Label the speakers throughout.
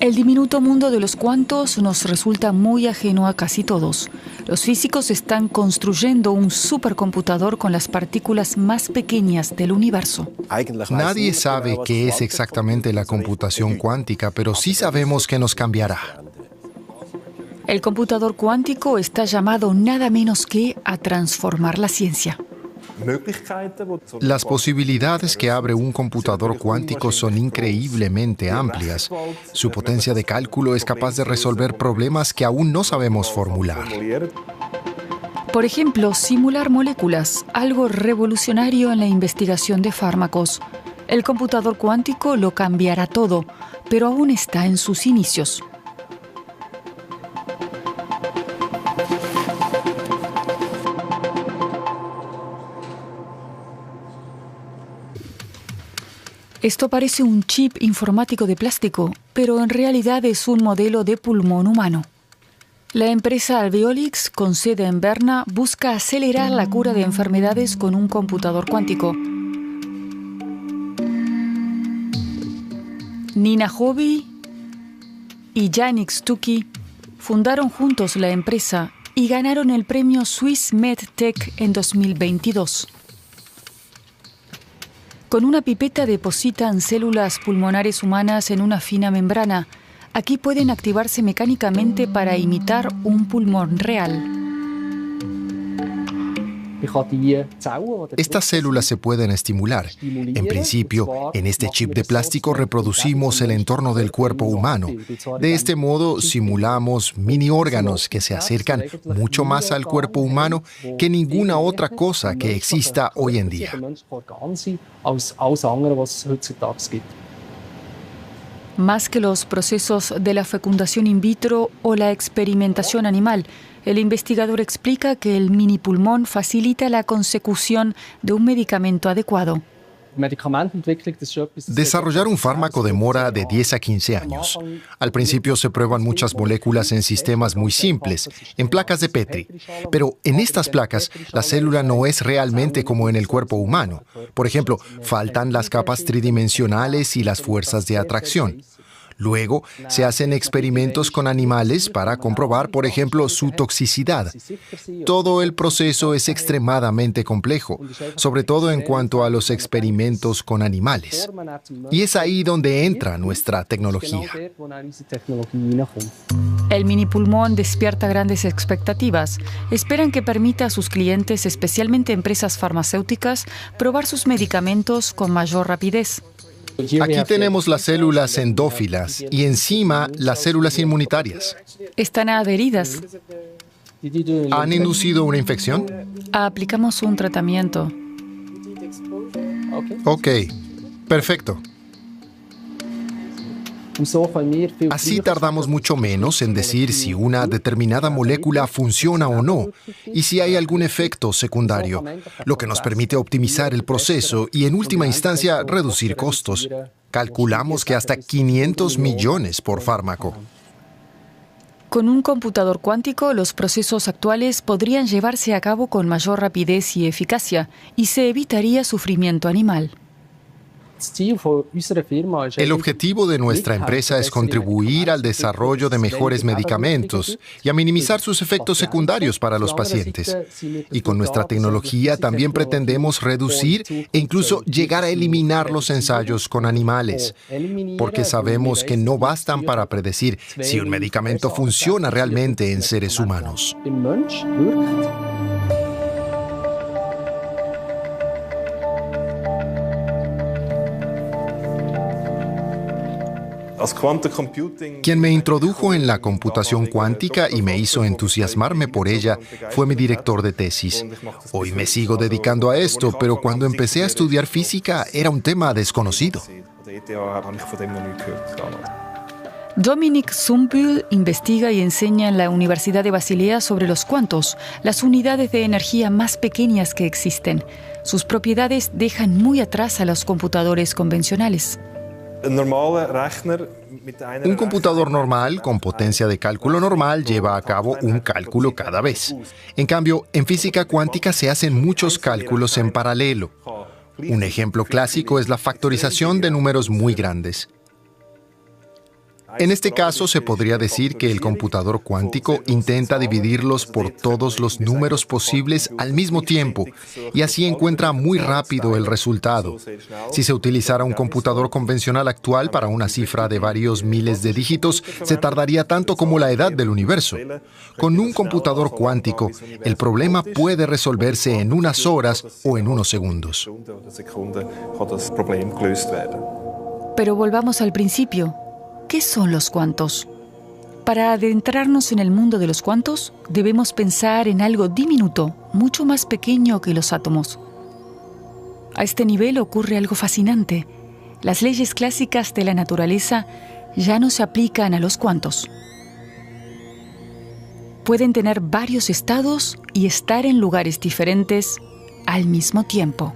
Speaker 1: El diminuto mundo de los cuantos nos resulta muy ajeno a casi todos. Los físicos están construyendo un supercomputador con las partículas más pequeñas del universo.
Speaker 2: Nadie sabe qué es exactamente la computación cuántica, pero sí sabemos que nos cambiará.
Speaker 1: El computador cuántico está llamado nada menos que a transformar la ciencia.
Speaker 2: Las posibilidades que abre un computador cuántico son increíblemente amplias. Su potencia de cálculo es capaz de resolver problemas que aún no sabemos formular.
Speaker 1: Por ejemplo, simular moléculas, algo revolucionario en la investigación de fármacos. El computador cuántico lo cambiará todo, pero aún está en sus inicios. Esto parece un chip informático de plástico, pero en realidad es un modelo de pulmón humano. La empresa Alveolix, con sede en Berna, busca acelerar la cura de enfermedades con un computador cuántico. Nina Hobby y Yannick Stucky fundaron juntos la empresa y ganaron el premio Swiss MedTech en 2022. Con una pipeta depositan células pulmonares humanas en una fina membrana. Aquí pueden activarse mecánicamente para imitar un pulmón real.
Speaker 2: Estas células se pueden estimular. En principio, en este chip de plástico reproducimos el entorno del cuerpo humano. De este modo, simulamos mini órganos que se acercan mucho más al cuerpo humano que ninguna otra cosa que exista hoy en día.
Speaker 1: Más que los procesos de la fecundación in vitro o la experimentación animal, el investigador explica que el mini pulmón facilita la consecución de un medicamento adecuado.
Speaker 2: Desarrollar un fármaco demora de 10 a 15 años. Al principio se prueban muchas moléculas en sistemas muy simples, en placas de Petri. Pero en estas placas, la célula no es realmente como en el cuerpo humano. Por ejemplo, faltan las capas tridimensionales y las fuerzas de atracción. Luego, se hacen experimentos con animales para comprobar, por ejemplo, su toxicidad. Todo el proceso es extremadamente complejo, sobre todo en cuanto a los experimentos con animales. Y es ahí donde entra nuestra tecnología.
Speaker 1: El mini pulmón despierta grandes expectativas. Esperan que permita a sus clientes, especialmente empresas farmacéuticas, probar sus medicamentos con mayor rapidez.
Speaker 2: Aquí tenemos las células endófilas y encima las células inmunitarias.
Speaker 1: Están adheridas.
Speaker 2: ¿Han inducido una infección?
Speaker 1: Aplicamos un tratamiento.
Speaker 2: Ok, perfecto. Así tardamos mucho menos en decir si una determinada molécula funciona o no y si hay algún efecto secundario, lo que nos permite optimizar el proceso y en última instancia reducir costos. Calculamos que hasta 500 millones por fármaco.
Speaker 1: Con un computador cuántico, los procesos actuales podrían llevarse a cabo con mayor rapidez y eficacia y se evitaría sufrimiento animal.
Speaker 2: El objetivo de nuestra empresa es contribuir al desarrollo de mejores medicamentos y a minimizar sus efectos secundarios para los pacientes. Y con nuestra tecnología también pretendemos reducir e incluso llegar a eliminar los ensayos con animales, porque sabemos que no bastan para predecir si un medicamento funciona realmente en seres humanos. Quien me introdujo en la computación cuántica y me hizo entusiasmarme por ella fue mi director de tesis. Hoy me sigo dedicando a esto, pero cuando empecé a estudiar física era un tema desconocido.
Speaker 1: Dominique Zumbühl investiga y enseña en la Universidad de Basilea sobre los cuantos, las unidades de energía más pequeñas que existen. Sus propiedades dejan muy atrás a los computadores convencionales.
Speaker 2: Un computador normal con potencia de cálculo normal lleva a cabo un cálculo cada vez. En cambio, en física cuántica se hacen muchos cálculos en paralelo. Un ejemplo clásico es la factorización de números muy grandes. En este caso, se podría decir que el computador cuántico intenta dividirlos por todos los números posibles al mismo tiempo y así encuentra muy rápido el resultado. Si se utilizara un computador convencional actual para una cifra de varios miles de dígitos, se tardaría tanto como la edad del universo. Con un computador cuántico, el problema puede resolverse en unas horas o en unos segundos.
Speaker 1: Pero volvamos al principio. ¿Qué son los cuantos? Para adentrarnos en el mundo de los cuantos, debemos pensar en algo diminuto, mucho más pequeño que los átomos. A este nivel ocurre algo fascinante. Las leyes clásicas de la naturaleza ya no se aplican a los cuantos. Pueden tener varios estados y estar en lugares diferentes al mismo tiempo.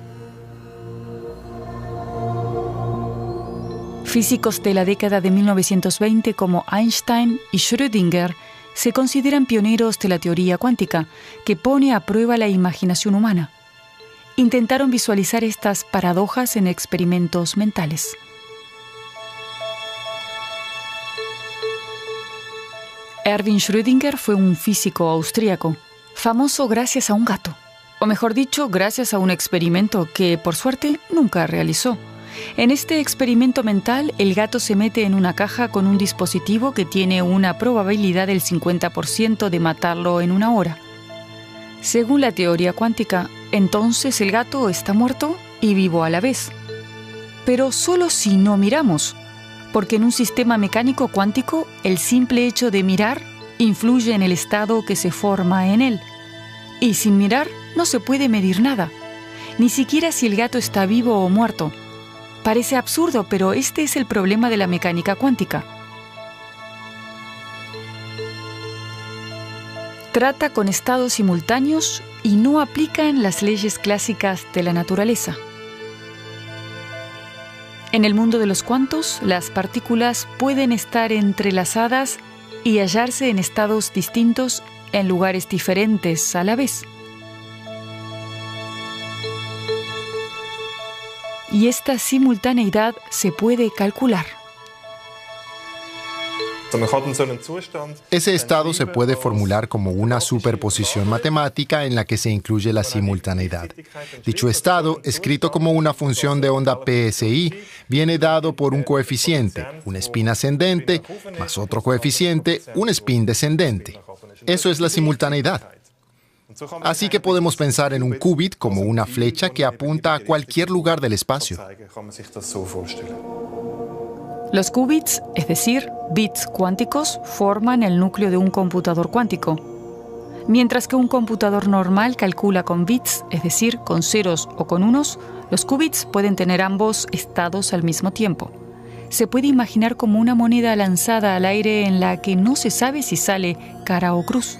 Speaker 1: Físicos de la década de 1920 como Einstein y Schrödinger se consideran pioneros de la teoría cuántica, que pone a prueba la imaginación humana. Intentaron visualizar estas paradojas en experimentos mentales. Erwin Schrödinger fue un físico austríaco, famoso gracias a un gato, o mejor dicho, gracias a un experimento que, por suerte, nunca realizó. En este experimento mental, el gato se mete en una caja con un dispositivo que tiene una probabilidad del 50% de matarlo en una hora. Según la teoría cuántica, entonces el gato está muerto y vivo a la vez. Pero solo si no miramos, porque en un sistema mecánico cuántico, el simple hecho de mirar influye en el estado que se forma en él. Y sin mirar no se puede medir nada, ni siquiera si el gato está vivo o muerto. Parece absurdo, pero este es el problema de la mecánica cuántica. Trata con estados simultáneos y no aplican las leyes clásicas de la naturaleza. En el mundo de los cuantos, las partículas pueden estar entrelazadas y hallarse en estados distintos en lugares diferentes a la vez. Y esta simultaneidad se puede calcular.
Speaker 2: Ese estado se puede formular como una superposición matemática en la que se incluye la simultaneidad. Dicho estado, escrito como una función de onda PSI, viene dado por un coeficiente, un spin ascendente, más otro coeficiente, un spin descendente. Eso es la simultaneidad. Así que podemos pensar en un qubit como una flecha que apunta a cualquier lugar del espacio.
Speaker 1: Los qubits, es decir, bits cuánticos, forman el núcleo de un computador cuántico. Mientras que un computador normal calcula con bits, es decir, con ceros o con unos, los qubits pueden tener ambos estados al mismo tiempo. Se puede imaginar como una moneda lanzada al aire en la que no se sabe si sale cara o cruz.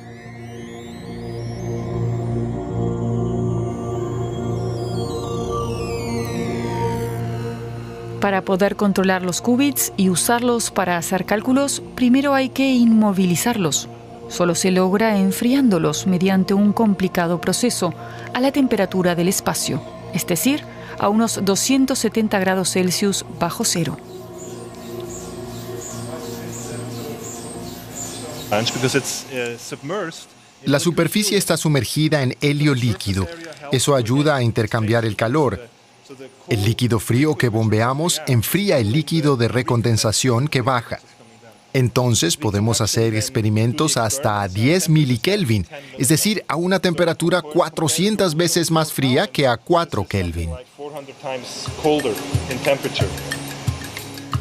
Speaker 1: Para poder controlar los qubits y usarlos para hacer cálculos, primero hay que inmovilizarlos. Solo se logra enfriándolos mediante un complicado proceso a la temperatura del espacio, es decir, a unos 270 grados Celsius bajo cero.
Speaker 2: La superficie está sumergida en helio líquido. Eso ayuda a intercambiar el calor. El líquido frío que bombeamos enfría el líquido de recondensación que baja. Entonces podemos hacer experimentos hasta a 10 milikelvin, es decir, a una temperatura 400 veces más fría que a 4 Kelvin.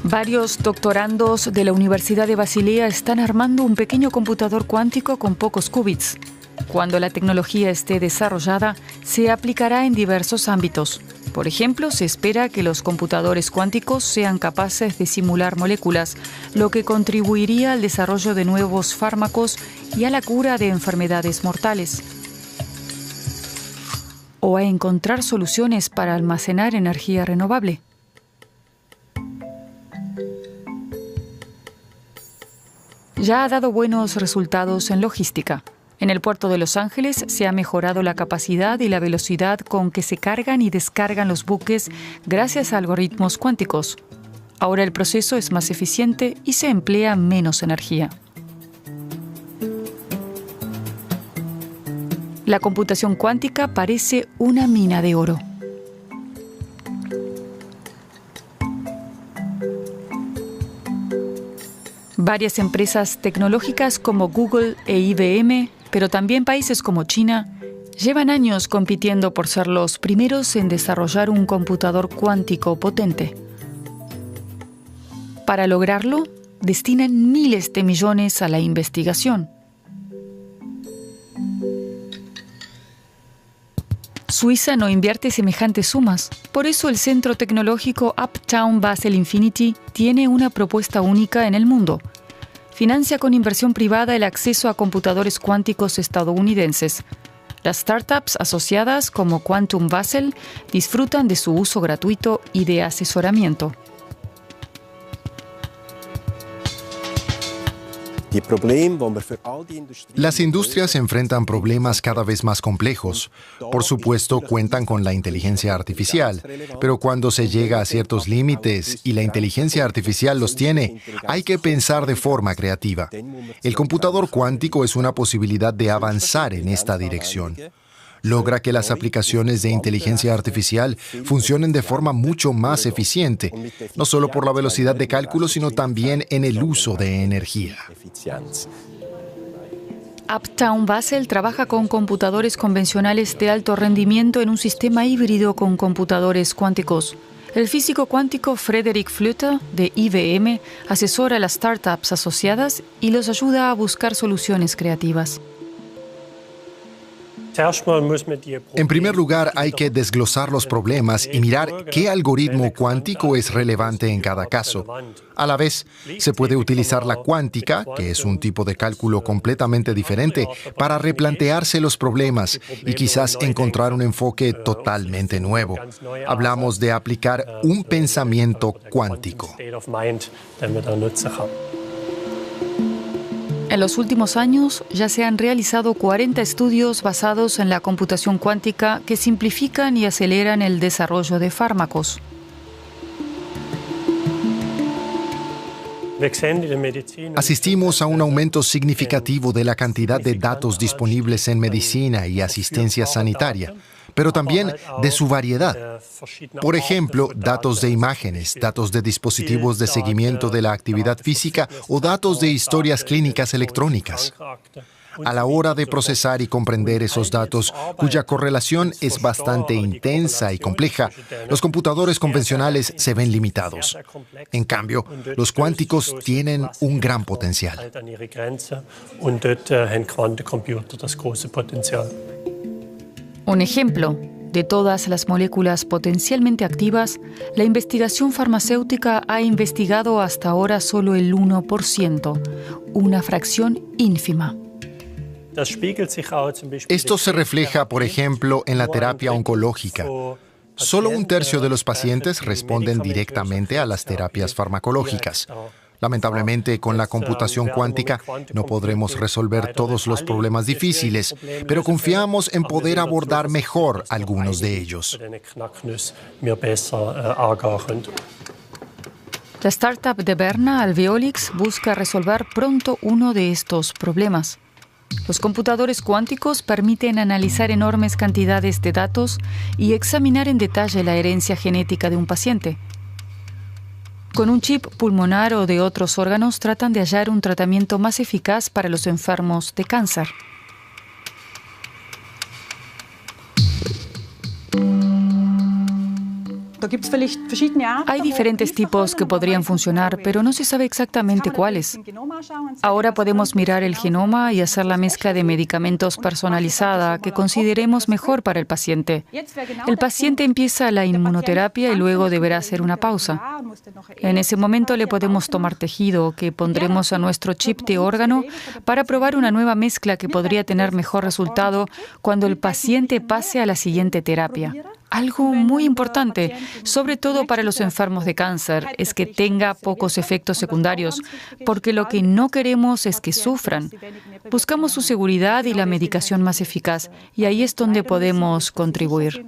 Speaker 1: Varios doctorandos de la Universidad de Basilea están armando un pequeño computador cuántico con pocos qubits. Cuando la tecnología esté desarrollada, se aplicará en diversos ámbitos. Por ejemplo, se espera que los computadores cuánticos sean capaces de simular moléculas, lo que contribuiría al desarrollo de nuevos fármacos y a la cura de enfermedades mortales. O a encontrar soluciones para almacenar energía renovable. Ya ha dado buenos resultados en logística. En el puerto de Los Ángeles se ha mejorado la capacidad y la velocidad con que se cargan y descargan los buques gracias a algoritmos cuánticos. Ahora el proceso es más eficiente y se emplea menos energía. La computación cuántica parece una mina de oro. Varias empresas tecnológicas como Google e IBM, pero también países como China, llevan años compitiendo por ser los primeros en desarrollar un computador cuántico potente. Para lograrlo, destinan miles de millones a la investigación. Suiza no invierte semejantes sumas. Por eso el centro tecnológico Uptown Basel Infinity tiene una propuesta única en el mundo. Financia con inversión privada el acceso a computadores cuánticos estadounidenses. Las startups asociadas como Quantum Basel disfrutan de su uso gratuito y de asesoramiento.
Speaker 2: Las industrias enfrentan problemas cada vez más complejos. Por supuesto, cuentan con la inteligencia artificial, pero cuando se llega a ciertos límites y la inteligencia artificial los tiene, hay que pensar de forma creativa. El computador cuántico es una posibilidad de avanzar en esta dirección. Logra que las aplicaciones de inteligencia artificial funcionen de forma mucho más eficiente, no solo por la velocidad de cálculo, sino también en el uso de energía.
Speaker 1: Uptown Basel trabaja con computadores convencionales de alto rendimiento en un sistema híbrido con computadores cuánticos. El físico cuántico Frederick Flöter, de IBM, asesora a las startups asociadas y los ayuda a buscar soluciones creativas.
Speaker 2: En primer lugar, hay que desglosar los problemas y mirar qué algoritmo cuántico es relevante en cada caso. A la vez, se puede utilizar la cuántica, que es un tipo de cálculo completamente diferente, para replantearse los problemas y quizás encontrar un enfoque totalmente nuevo. Hablamos de aplicar un pensamiento cuántico.
Speaker 1: En los últimos años ya se han realizado 40 estudios basados en la computación cuántica que simplifican y aceleran el desarrollo de fármacos.
Speaker 2: Asistimos a un aumento significativo de la cantidad de datos disponibles en medicina y asistencia sanitaria, pero también de su variedad. Por ejemplo, datos de imágenes, datos de dispositivos de seguimiento de la actividad física o datos de historias clínicas electrónicas. A la hora de procesar y comprender esos datos, cuya correlación es bastante intensa y compleja, los computadores convencionales se ven limitados. En cambio, los cuánticos tienen un gran potencial.
Speaker 1: Un ejemplo, de todas las moléculas potencialmente activas, la investigación farmacéutica ha investigado hasta ahora solo el 1%, una fracción ínfima.
Speaker 2: Esto se refleja, por ejemplo, en la terapia oncológica. Solo 1/3 de los pacientes responden directamente a las terapias farmacológicas. Lamentablemente, con la computación cuántica no podremos resolver todos los problemas difíciles, pero confiamos en poder abordar mejor algunos de ellos.
Speaker 1: La startup de Berna, Alveolix, busca resolver pronto uno de estos problemas. Los computadores cuánticos permiten analizar enormes cantidades de datos y examinar en detalle la herencia genética de un paciente. Con un chip pulmonar o de otros órganos tratan de hallar un tratamiento más eficaz para los enfermos de cáncer. Hay diferentes tipos que podrían funcionar, pero no se sabe exactamente cuáles. Ahora podemos mirar el genoma y hacer la mezcla de medicamentos personalizada que consideremos mejor para el paciente. El paciente empieza la inmunoterapia y luego deberá hacer una pausa. En ese momento le podemos tomar tejido que pondremos a nuestro chip de órgano para probar una nueva mezcla que podría tener mejor resultado cuando el paciente pase a la siguiente terapia. Algo muy importante, sobre todo para los enfermos de cáncer, es que tenga pocos efectos secundarios, porque lo que no queremos es que sufran. Buscamos su seguridad y la medicación más eficaz, y ahí es donde podemos contribuir.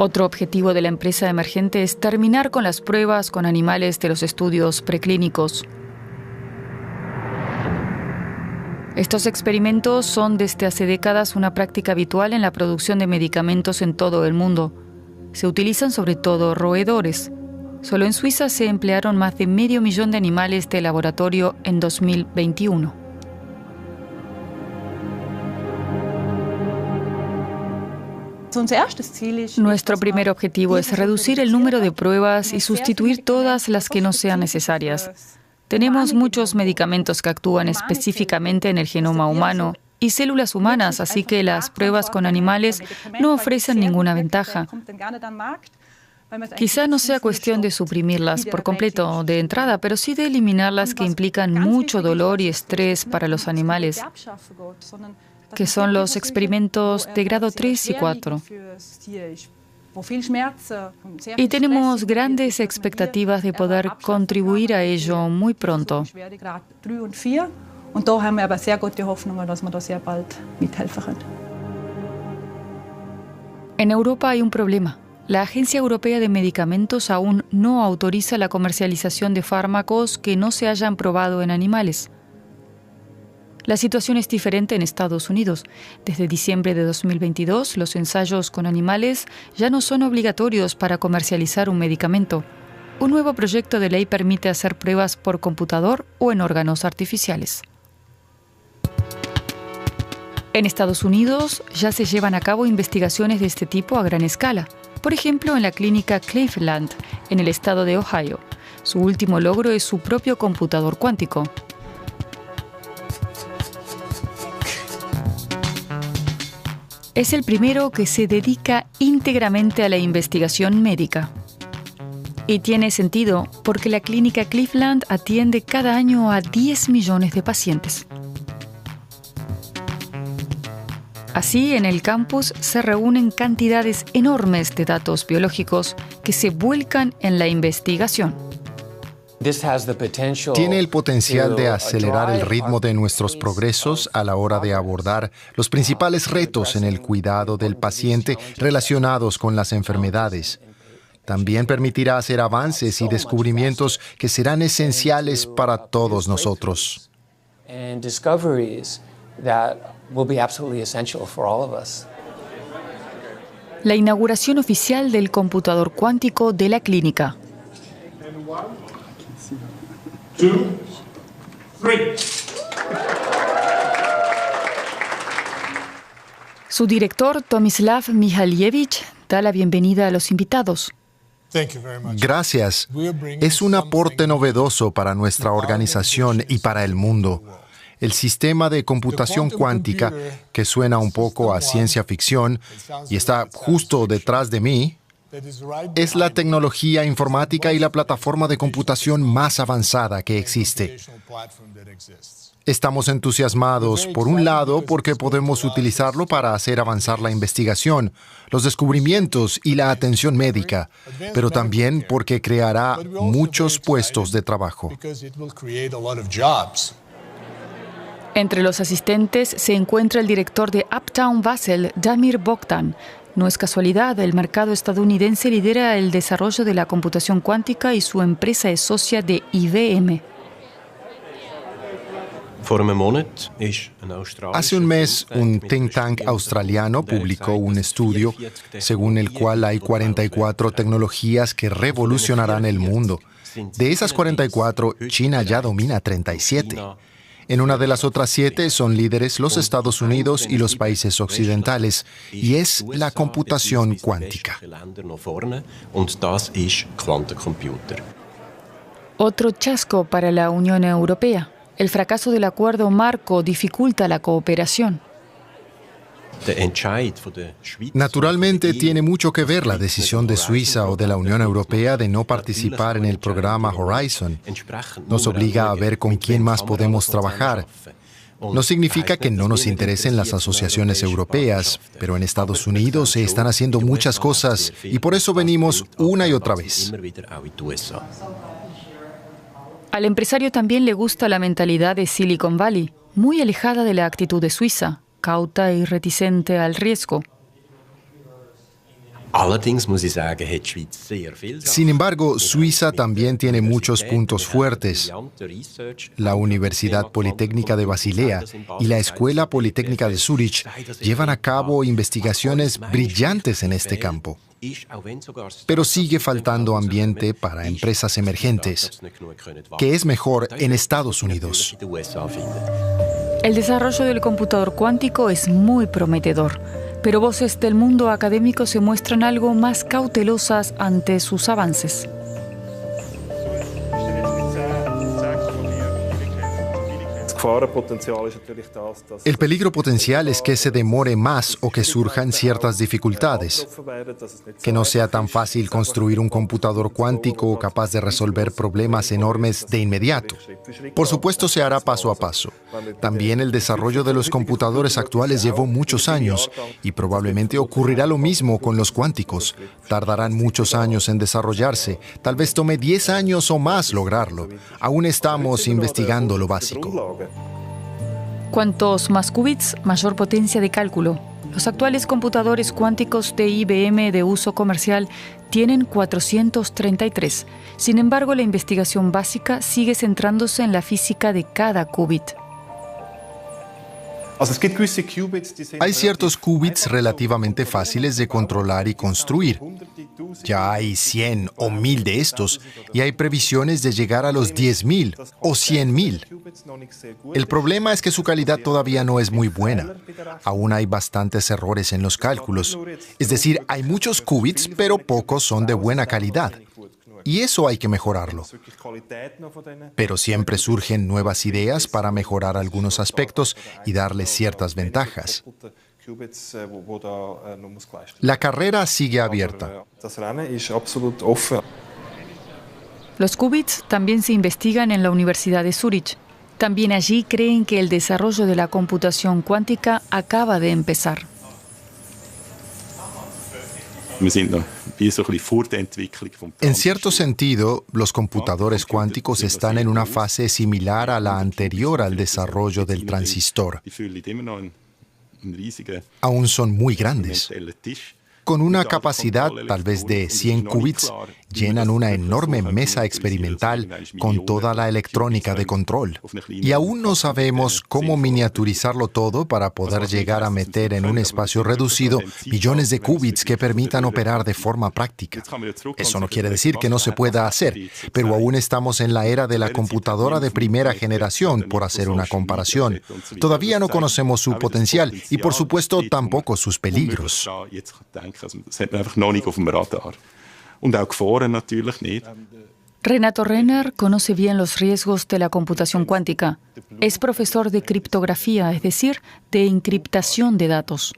Speaker 1: Otro objetivo de la empresa emergente es terminar con las pruebas con animales de los estudios preclínicos. Estos experimentos son desde hace décadas una práctica habitual en la producción de medicamentos en todo el mundo. Se utilizan sobre todo roedores. Solo en Suiza se emplearon más de 500.000 de animales de laboratorio en 2021. Nuestro primer objetivo es reducir el número de pruebas y sustituir todas las que no sean necesarias. Tenemos muchos medicamentos que actúan específicamente en el genoma humano y células humanas, así que las pruebas con animales no ofrecen ninguna ventaja. Quizá no sea cuestión de suprimirlas por completo de entrada, pero sí de eliminar las que implican mucho dolor y estrés para los animales, que son los experimentos de grado 3 y 4. Y tenemos grandes expectativas de poder contribuir a ello muy pronto. En Europa hay un problema. La Agencia Europea de Medicamentos aún no autoriza la comercialización de fármacos que no se hayan probado en animales. La situación es diferente en Estados Unidos. Desde diciembre de 2022, los ensayos con animales ya no son obligatorios para comercializar un medicamento. Un nuevo proyecto de ley permite hacer pruebas por computador o en órganos artificiales. En Estados Unidos ya se llevan a cabo investigaciones de este tipo a gran escala. Por ejemplo, en la clínica Cleveland, en el estado de Ohio. Su último logro es su propio computador cuántico. Es el primero que se dedica íntegramente a la investigación médica. Y tiene sentido porque la clínica Cleveland atiende cada año a 10 millones de pacientes. Así, en el campus se reúnen cantidades enormes de datos biológicos que se vuelcan en la investigación.
Speaker 2: Tiene el potencial de acelerar el ritmo de nuestros progresos a la hora de abordar los principales retos en el cuidado del paciente relacionados con las enfermedades. También permitirá hacer avances y descubrimientos que serán esenciales para todos nosotros.
Speaker 1: La inauguración oficial del computador cuántico de la clínica.
Speaker 3: 2, 3.
Speaker 1: Su director, Tomislav Mihalievich, da la bienvenida a los invitados.
Speaker 2: Gracias. Es un aporte novedoso para nuestra organización y para el mundo. El sistema de computación cuántica, que suena un poco a ciencia ficción y está justo detrás de mí, es la tecnología informática y la plataforma de computación más avanzada que existe. Estamos entusiasmados, por un lado, porque podemos utilizarlo para hacer avanzar la investigación, los descubrimientos y la atención médica, pero también porque creará muchos puestos de trabajo.
Speaker 1: Entre los asistentes se encuentra el director de Uptown Basel, Damir Bogdan. No es casualidad, el mercado estadounidense lidera el desarrollo de la computación cuántica y su empresa es socia de IBM.
Speaker 2: Hace un mes, un think tank australiano publicó un estudio según el cual hay 44 tecnologías que revolucionarán el mundo. De esas 44, China ya domina 37. En una de las otras 7 son líderes los Estados Unidos y los países occidentales, y es la computación cuántica.
Speaker 1: Otro chasco para la Unión Europea. El fracaso del acuerdo marco dificulta la cooperación.
Speaker 2: Naturalmente, tiene mucho que ver la decisión de Suiza o de la Unión Europea de no participar en el programa Horizon. Nos obliga a ver con quién más podemos trabajar. No significa que no nos interesen las asociaciones europeas, pero en Estados Unidos se están haciendo muchas cosas y por eso venimos una y otra vez.
Speaker 1: Al empresario también le gusta la mentalidad de Silicon Valley, muy alejada de la actitud de Suiza, cauta y reticente al riesgo.
Speaker 2: Sin embargo, Suiza también tiene muchos puntos fuertes. La Universidad Politécnica de Basilea y la Escuela Politécnica de Zúrich llevan a cabo investigaciones brillantes en este campo. Pero sigue faltando ambiente para empresas emergentes, que es mejor en Estados Unidos.
Speaker 1: El desarrollo del computador cuántico es muy prometedor, pero voces del mundo académico se muestran algo más cautelosas ante sus avances.
Speaker 2: El peligro potencial es que se demore más o que surjan ciertas dificultades, que no sea tan fácil construir un computador cuántico capaz de resolver problemas enormes de inmediato. Por supuesto, se hará paso a paso. También el desarrollo de los computadores actuales llevó muchos años y probablemente ocurrirá lo mismo con los cuánticos. Tardarán muchos años en desarrollarse, tal vez tome 10 años o más lograrlo. Aún estamos investigando lo básico.
Speaker 1: Cuantos más qubits, mayor potencia de cálculo. Los actuales computadores cuánticos de IBM de uso comercial tienen 433. Sin embargo, la investigación básica sigue centrándose en la física de cada qubit.
Speaker 2: Hay ciertos qubits relativamente fáciles de controlar y construir. Ya hay 100 o 1000 de estos y hay previsiones de llegar a los 10.000 o 100.000. El problema es que su calidad todavía no es muy buena. Aún hay bastantes errores en los cálculos. Es decir, hay muchos qubits, pero pocos son de buena calidad. Y eso hay que mejorarlo. Pero siempre surgen nuevas ideas para mejorar algunos aspectos y darles ciertas ventajas. La carrera sigue abierta.
Speaker 1: Los qubits también se investigan en la Universidad de Zúrich. También allí creen que el desarrollo de la computación cuántica acaba de empezar.
Speaker 2: En cierto sentido, los computadores cuánticos están en una fase similar a la anterior al desarrollo del transistor. Aún son muy grandes. Con una capacidad tal vez de 100 qubits, llenan una enorme mesa experimental con toda la electrónica de control. Y aún no sabemos cómo miniaturizarlo todo para poder llegar a meter en un espacio reducido millones de qubits que permitan operar de forma práctica. Eso no quiere decir que no se pueda hacer, pero aún estamos en la era de la computadora de primera generación, por hacer una comparación. Todavía no conocemos su potencial y, por supuesto, tampoco sus peligros.
Speaker 1: Renato Renner conoce bien los riesgos de la computación cuántica. Es profesor de criptografía, es decir, de encriptación de datos.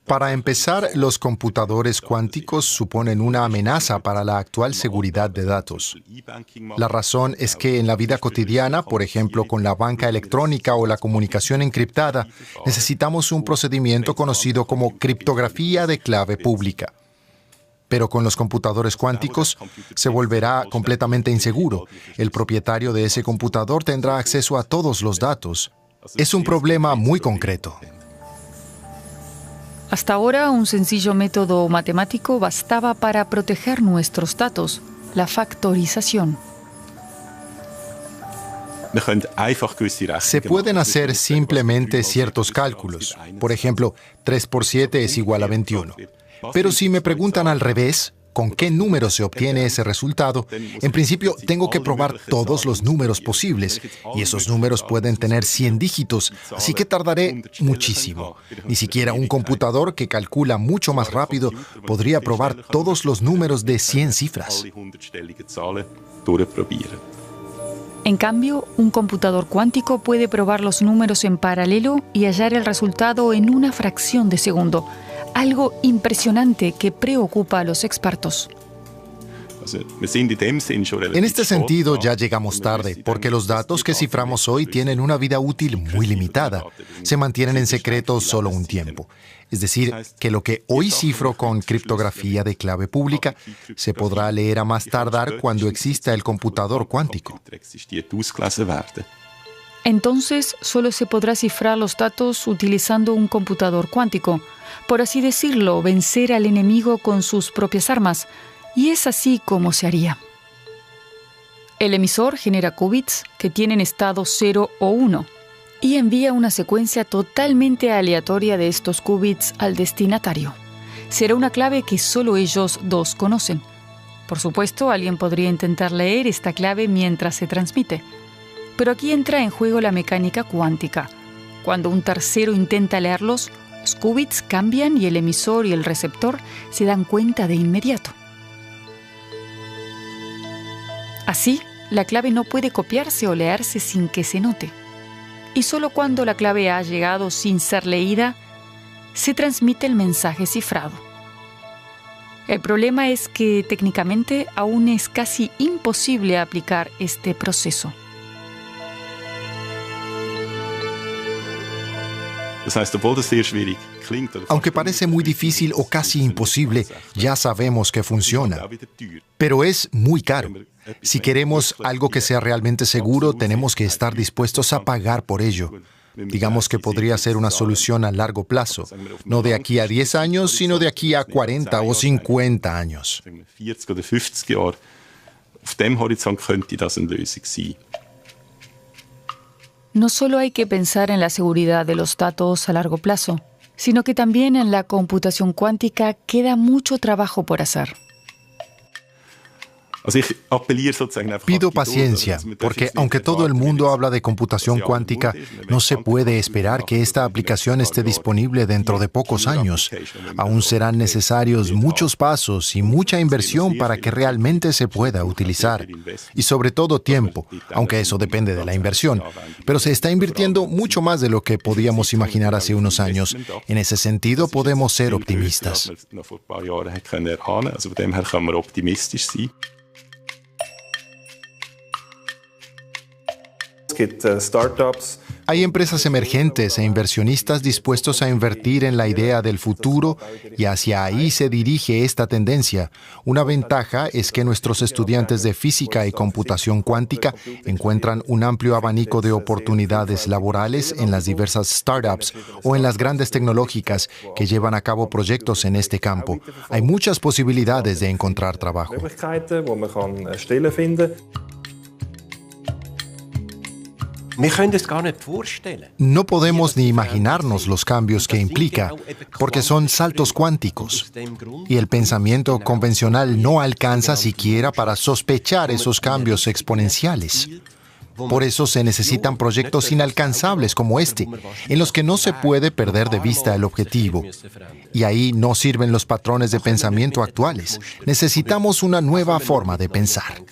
Speaker 2: Para empezar, los computadores cuánticos suponen una amenaza para la actual seguridad de datos. La razón es que en la vida cotidiana, por ejemplo con la banca electrónica o la comunicación encriptada, necesitamos un procedimiento conocido como criptografía de clave pública. Pero con los computadores cuánticos se volverá completamente inseguro. El propietario de ese computador tendrá acceso a todos los datos. Es un problema muy concreto.
Speaker 1: Hasta ahora, un sencillo método matemático bastaba para proteger nuestros datos, la factorización.
Speaker 2: Se pueden hacer simplemente ciertos cálculos. Por ejemplo, 3 por 7 es igual a 21. Pero si me preguntan al revés, ¿con qué número se obtiene ese resultado? En principio, tengo que probar todos los números posibles, y esos números pueden tener 100 dígitos, así que tardaré muchísimo. Ni siquiera un computador que calcula mucho más rápido podría probar todos los números de 100 cifras.
Speaker 1: En cambio, un computador cuántico puede probar los números en paralelo y hallar el resultado en una fracción de segundo. Algo impresionante que preocupa a los expertos.
Speaker 2: En este sentido ya llegamos tarde, porque los datos que ciframos hoy tienen una vida útil muy limitada. Se mantienen en secreto solo un tiempo. Es decir, que lo que hoy cifro con criptografía de clave pública se podrá leer a más tardar cuando exista el computador cuántico.
Speaker 1: Entonces solo se podrá cifrar los datos utilizando un computador cuántico, por así decirlo, vencer al enemigo con sus propias armas, y es así como se haría. El emisor genera qubits que tienen estado 0 o 1 y envía una secuencia totalmente aleatoria de estos qubits al destinatario. Será una clave que solo ellos dos conocen. Por supuesto, alguien podría intentar leer esta clave mientras se transmite. Pero aquí entra en juego la mecánica cuántica. Cuando un tercero intenta leerlos, los qubits cambian y el emisor y el receptor se dan cuenta de inmediato. Así, la clave no puede copiarse o leerse sin que se note. Y solo cuando la clave ha llegado sin ser leída, se transmite el mensaje cifrado. El problema es que técnicamente aún es casi imposible aplicar este proceso.
Speaker 2: Aunque parece muy difícil o casi imposible, ya sabemos que funciona. Pero es muy caro. Si queremos algo que sea realmente seguro, tenemos que estar dispuestos a pagar por ello. Digamos que podría ser una solución a largo plazo, no de aquí a 10 años, sino de aquí a 40 o 50 años.
Speaker 1: No solo hay que pensar en la seguridad de los datos a largo plazo, sino que también en la computación cuántica queda mucho trabajo por hacer.
Speaker 2: Pido paciencia, porque aunque todo el mundo habla de computación cuántica, no se puede esperar que esta aplicación esté disponible dentro de pocos años. Aún serán necesarios muchos pasos y mucha inversión para que realmente se pueda utilizar. Y sobre todo tiempo, aunque eso depende de la inversión. Pero se está invirtiendo mucho más de lo que podíamos imaginar hace unos años. En ese sentido, podemos ser optimistas. Hay empresas emergentes e inversionistas dispuestos a invertir en la idea del futuro y hacia ahí se dirige esta tendencia. Una ventaja es que nuestros estudiantes de física y computación cuántica encuentran un amplio abanico de oportunidades laborales en las diversas startups o en las grandes tecnológicas que llevan a cabo proyectos en este campo. Hay muchas posibilidades de encontrar trabajo. No podemos ni imaginarnos los cambios que implica, porque son saltos cuánticos. Y el pensamiento convencional no alcanza siquiera para sospechar esos cambios exponenciales. Por eso se necesitan proyectos inalcanzables como este, en los que no se puede perder de vista el objetivo. Y ahí no sirven los patrones de pensamiento actuales. Necesitamos una nueva forma de pensar.